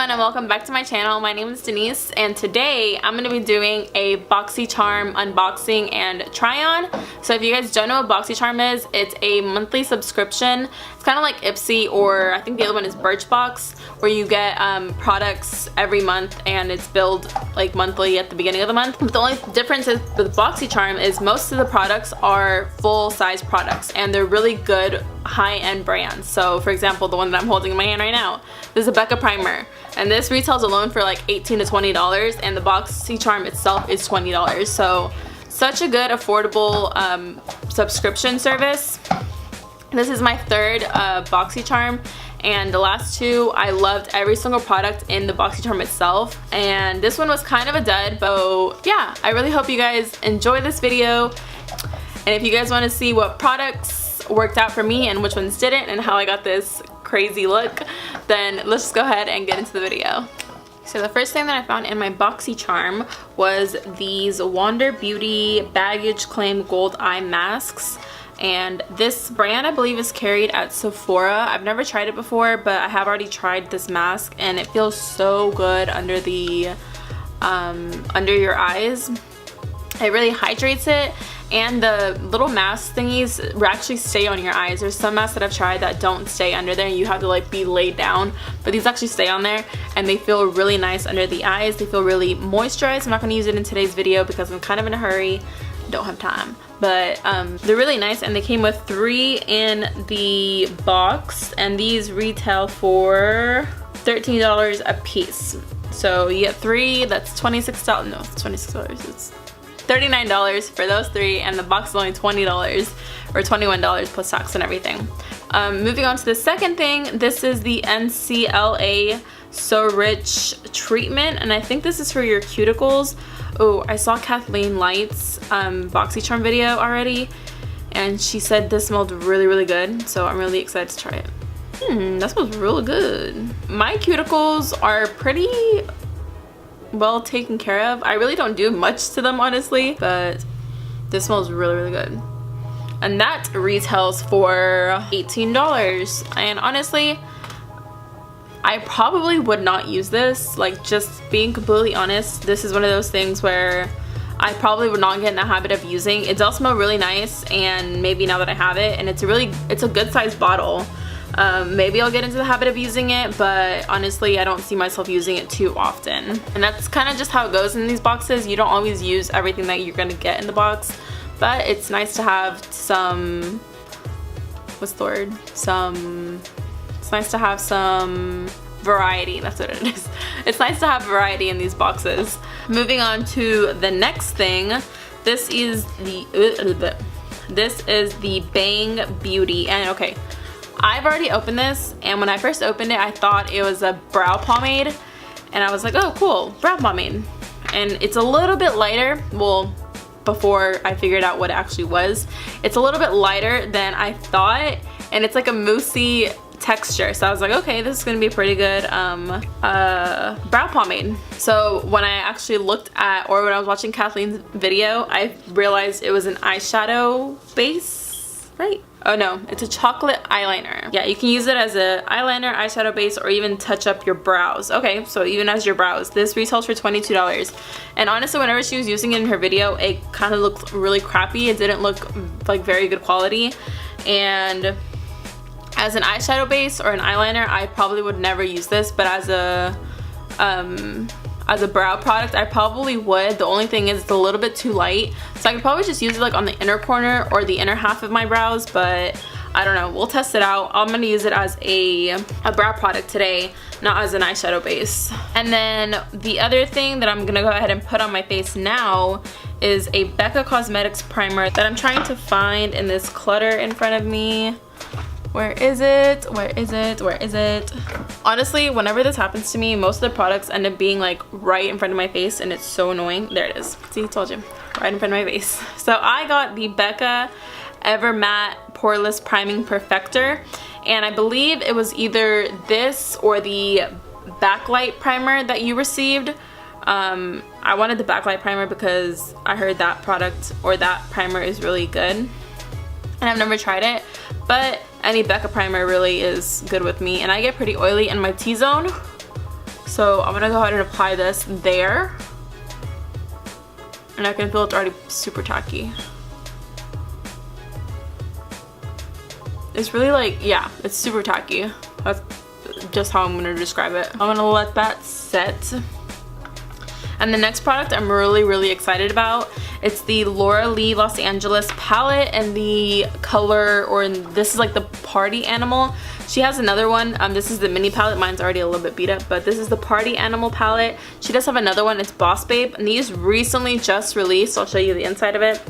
everyone and welcome back to my channel. My name is Denise and today I'm going to be doing a BoxyCharm unboxing and try on. So if you guys don't know what BoxyCharm is, it's a monthly subscription. It's kind of like Ipsy, or I think the other one is Birchbox, where you get products every month and it's billed like monthly at the beginning of the month. But the only difference is with BoxyCharm is most of the products are full-size products and they're really good high-end brands. So for example, the one that I'm holding in my hand right now, this is a Becca primer, and this retails alone for like $18 to $20, and the BoxyCharm itself is $20. So such a good affordable subscription service. This is my third BoxyCharm, and the last two I loved every single product in the BoxyCharm itself, and this one was kind of a dud. But yeah, I really hope you guys enjoy this video, and if you guys want to see what products worked out for me and which ones didn't and how I got this crazy look, then let's just go ahead and get into the video. So the first thing that I found in my BoxyCharm was these Wander Beauty Baggage Claim Gold Eye Masks. And this brand I believe is carried at Sephora. I've never tried it before, but I have already tried this mask and it feels so good under the under your eyes. It really hydrates it, and the little mask thingies actually stay on your eyes. There's some masks that I've tried that don't stay under there and you have to like be laid down, but these actually stay on there and they feel really nice under the eyes. They feel really moisturized. I'm not going to use it in today's video because I'm kind of in a hurry, don't have time, but they're really nice, and they came with 3 in the box, and these retail for $13 a piece. So you get 3, that's $26. No, it's $26. It's $39 for those 3, and the box is only $20 or $21 plus tax and everything. Moving on to the second thing, this is the ncLA So Rich treatment, and I think this is for your cuticles. Oh, I saw Kathleen Light's BoxyCharm video already, and she said this smelled really good, so I'm really excited to try it. That smells really good. My cuticles are pretty well taken care of. I really don't do much to them, honestly, but this smells really good. And that retails for $18. And honestly, I probably would not use this. Like, just being completely honest, this is one of those things where I probably would not get in the habit of using. It does smell really nice, and maybe now that I have it, and it's a good sized bottle. Maybe I'll get into the habit of using it, but honestly I don't see myself using it too often. And that's kind of just how it goes in these boxes. You don't always use everything that you're gonna get in the box, but it's nice to have some, what's the word? It's nice to have some variety, that's what it is. It's nice to have variety in these boxes. Moving on to the next thing, this is the Bang Beauty, and okay, I've already opened this, and when I first opened it I thought it was a brow pomade, and I was like, oh cool, brow pomade. And it's a little bit lighter, well, before I figured out what it actually was, it's a little bit lighter than I thought, and it's like a moussey texture, so I was like, okay, this is gonna be a pretty good brow pomade. So when I actually looked at, or when I was watching Kathleen's video, I realized it was an eyeshadow base, right? Oh no, it's a chocolate eyeliner. Yeah, you can use it as a eyeliner, eyeshadow base, or even touch up your brows. Okay, so even as your brows. This retails for $22. And honestly, whenever she was using it in her video, it kind of looked really crappy. It didn't look like very good quality. And as an eyeshadow base or an eyeliner, I probably would never use this, but as a brow product, I probably would. The only thing is it's a little bit too light, so I could probably just use it like on the inner corner or the inner half of my brows, but I don't know, we'll test it out. I'm gonna use it as a brow product today, not as an eyeshadow base. And then the other thing that I'm gonna go ahead and put on my face now is a Becca Cosmetics primer that I'm trying to find in this clutter in front of me. Where is it? Where is it? Where is it? Honestly, whenever this happens to me, most of the products end up being like right in front of my face, and it's so annoying. There it is. See, told you. Right in front of my face. So I got the Becca Ever Matte Poreless Priming Perfector, and I believe it was either this or the backlight primer that you received. I wanted the backlight primer because I heard that product or that primer is really good, and I've never tried it, but any Becca primer really is good with me, and I get pretty oily in my T-zone. So I'm gonna go ahead and apply this there. And I can feel it's already super tacky. It's really like, yeah, it's super tacky. That's just how I'm gonna describe it. I'm gonna let that set. And the next product I'm really excited about, it's the Laura Lee Los Angeles palette, and the color, or this is like the Party Animal. She has another one. This is the mini palette. Mine's already a little bit beat up, but this is the Party Animal palette. She does have another one. It's Boss Babe, and these recently just released. I'll show you the inside of it.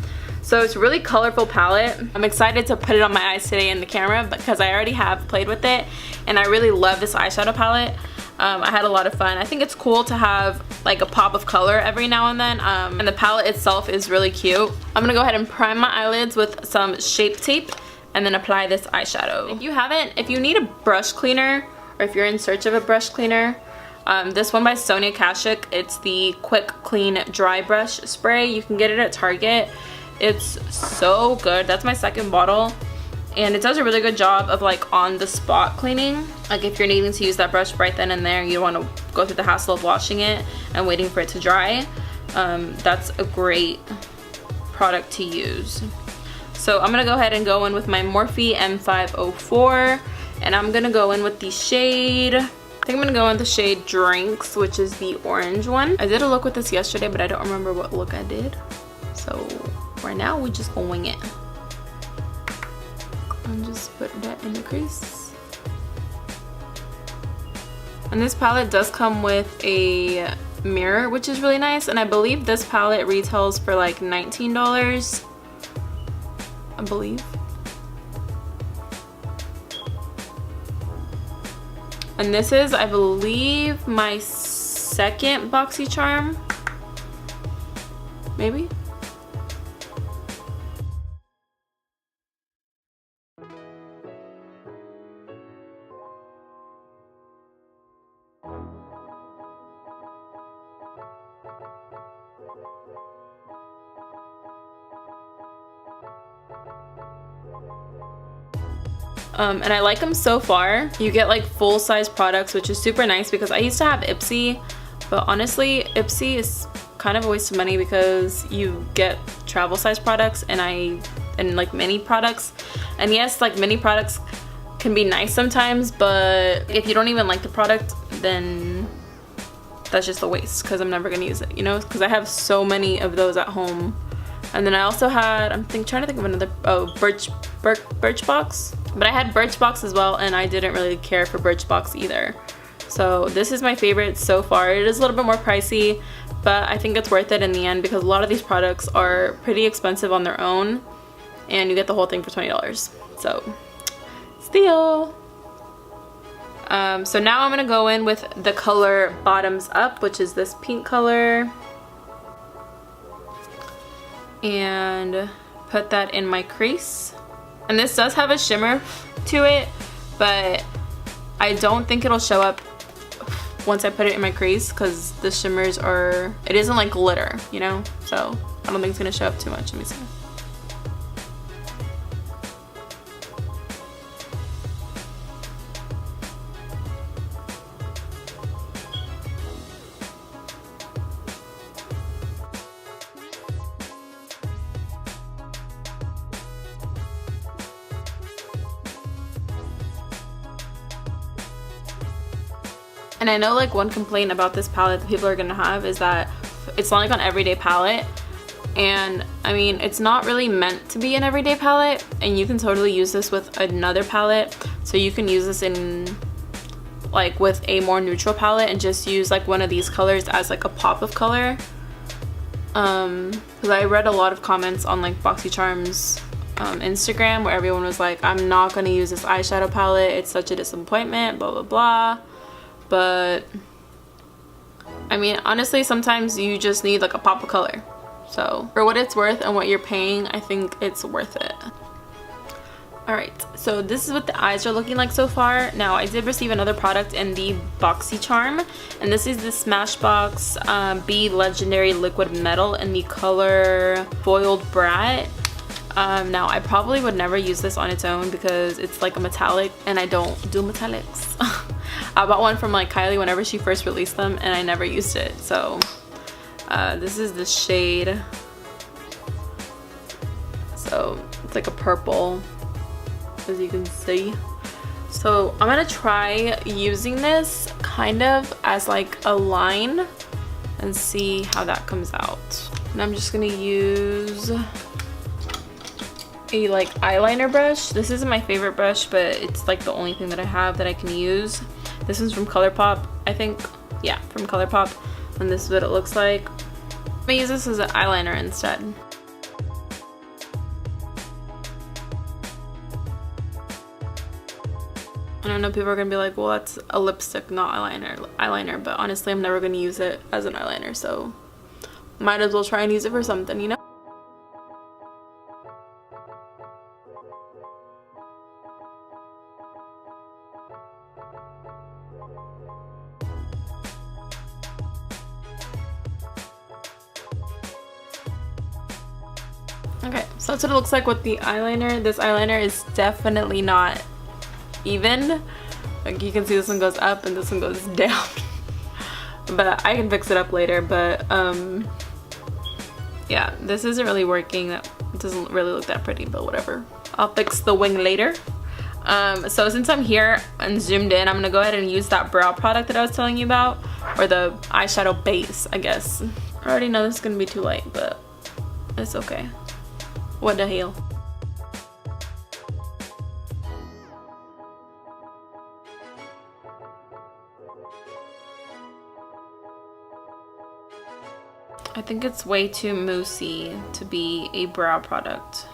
So it's a really colorful palette. I'm excited to put it on my eyes today in the camera because I already have played with it, and I really love this eyeshadow palette. I had a lot of fun. I think it's cool to have like a pop of color every now and then, and the palette itself is really cute. I'm gonna go ahead and prime my eyelids with some Shape Tape and then apply this eyeshadow. If you need a brush cleaner, or if you're in search of a brush cleaner, this one by Sonia Kashuk, it's the Quick Clean Dry Brush Spray. You can get it at Target. It's so good. That's my second bottle, and it does a really good job of like on the spot cleaning. Like if you're needing to use that brush right then and there, you don't want to go through the hassle of washing it and waiting for it to dry. That's a great product to use. So I'm gonna go ahead and go in with my Morphe M504, and I'm gonna go in with the shade, I think I'm gonna go in the shade Drinks, which is the orange one. I did a look with this yesterday, but I don't remember what look I did. So right now we're just gonna wing it. And just put that in the crease. And this palette does come with a mirror, which is really nice, and I believe this palette retails for like $19, I believe. And this is, I believe, my second BoxyCharm, maybe. And I like them so far. You get like full-size products, which is super nice because I used to have Ipsy, but honestly Ipsy is kind of a waste of money because you get travel size products and like mini products. And yes, like mini products can be nice sometimes, but if you don't even like the product, then that's just a waste because I'm never gonna use it, you know, because I have so many of those at home. And then I also had, trying to think of another, Birchbox. But I had Birchbox as well, and I didn't really care for Birchbox either. So this is my favorite so far. It is a little bit more pricey, but I think it's worth it in the end because a lot of these products are pretty expensive on their own, and you get the whole thing for $20. So, steal! So now I'm gonna go in with the color Bottoms Up, which is this pink color, and put that in my crease. And this does have a shimmer to it, but I don't think it'll show up once I put it in my crease because the shimmers are, it isn't like glitter, you know? So I don't think it's gonna show up too much. Let me see. And I know like one complaint about this palette that people are gonna have is that it's not like an everyday palette, and I mean it's not really meant to be an everyday palette, and you can totally use this with another palette. So you can use this in like with a more neutral palette and just use like one of these colors as like a pop of color. Because I read a lot of comments on like BoxyCharm's Instagram where everyone was like, I'm not gonna use this eyeshadow palette, it's such a disappointment, blah blah blah. But I mean honestly sometimes you just need like a pop of color. So for what it's worth and what you're paying, I think it's worth it. Alright, so this is what the eyes are looking like so far. Now I did receive another product in the BoxyCharm, and this is the Smashbox B Legendary Liquid Metal in the color Foiled Brat. Now I probably would never use this on its own because it's like a metallic and I don't do metallics. I bought one from like Kylie whenever she first released them, and I never used it. So this is the shade. So it's like a purple, as you can see. So I'm gonna try using this kind of as like a line and see how that comes out. And I'm just gonna use a like eyeliner brush. This isn't my favorite brush, but it's like the only thing that I have that I can use. This one's from ColourPop, I think. Yeah, from ColourPop. And this is what it looks like. I'm gonna use this as an eyeliner instead. I don't know, people are gonna be like, well, that's a lipstick, not eyeliner, but honestly, I'm never gonna use it as an eyeliner, so might as well try and use it for something, you know? Okay, so that's what it looks like with the eyeliner. This eyeliner is definitely not even. Like you can see this one goes up and this one goes down. But I can fix it up later. But yeah, this isn't really working. That doesn't really look that pretty, but whatever. I'll fix the wing later. So since I'm here and zoomed in, I'm gonna go ahead and use that brow product that I was telling you about, or the eyeshadow base, I guess. I already know this is gonna be too light, but it's okay. What the hell? I think it's way too moussey to be a brow product.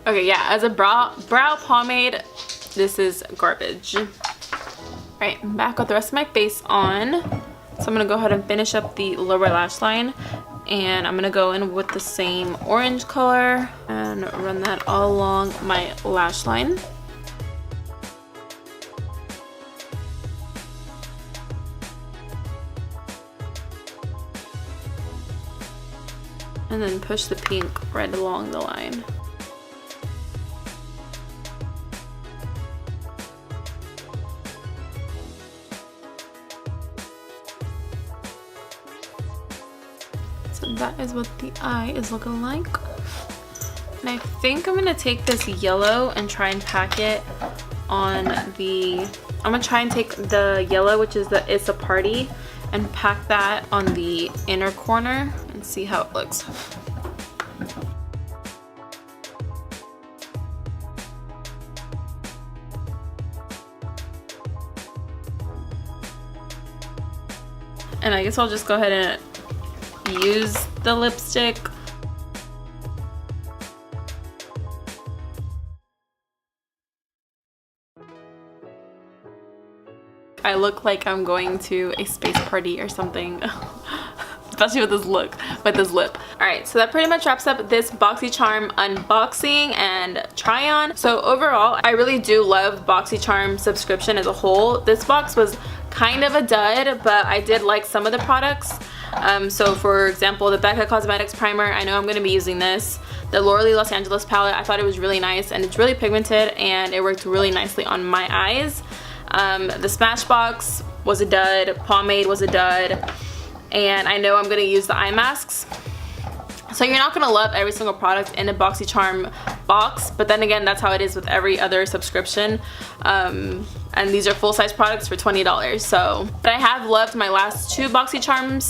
Okay, yeah, as a brow pomade, this is garbage. Alright, I'm back with the rest of my face on. So I'm going to go ahead and finish up the lower lash line. And I'm going to go in with the same orange color and run that all along my lash line. And then push the pink right along the line. So that is what the eye is looking like. And I think I'm gonna take this yellow and try and pack it on the, I'm gonna try and take the yellow, which is the It's a Party, and pack that on the inner corner and see how it looks. And I guess I'll just go ahead and use the lipstick. I look like I'm going to a space party or something. Especially with this look, with this lip. Alright, so that pretty much wraps up this BoxyCharm unboxing and try on. So overall, I really do love BoxyCharm subscription as a whole. This box was kind of a dud, but I did like some of the products. So for example, the Becca Cosmetics Primer, I know I'm going to be using this. The Laura Los Angeles palette, I thought it was really nice, and it's really pigmented and it worked really nicely on my eyes. The Smashbox was a dud, pomade was a dud, and I know I'm going to use the eye masks. So you're not gonna love every single product in a BoxyCharm box, but then again, that's how it is with every other subscription. And these are full-size products for $20. So, but I have loved my last two BoxyCharm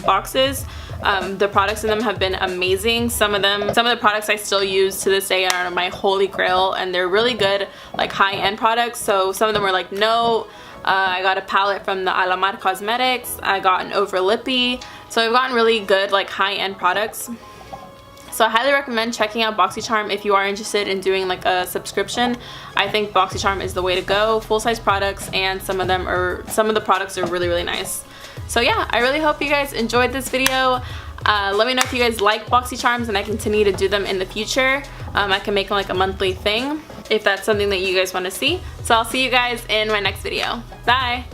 boxes. The products in them have been amazing. Some of the products I still use to this day are my holy grail, and they're really good, like high-end products. So some of them are like no. I got a palette from the Eyeliner Cosmetics. I got an over lippy. So I've gotten really good like high-end products. So I highly recommend checking out BoxyCharm if you are interested in doing like a subscription. I think BoxyCharm is the way to go. Full-size products, and some of the products are really, really nice. So yeah, I really hope you guys enjoyed this video. Let me know if you guys like BoxyCharms and I continue to do them in the future. I can make them like a monthly thing if that's something that you guys want to see. So I'll see you guys in my next video. Bye!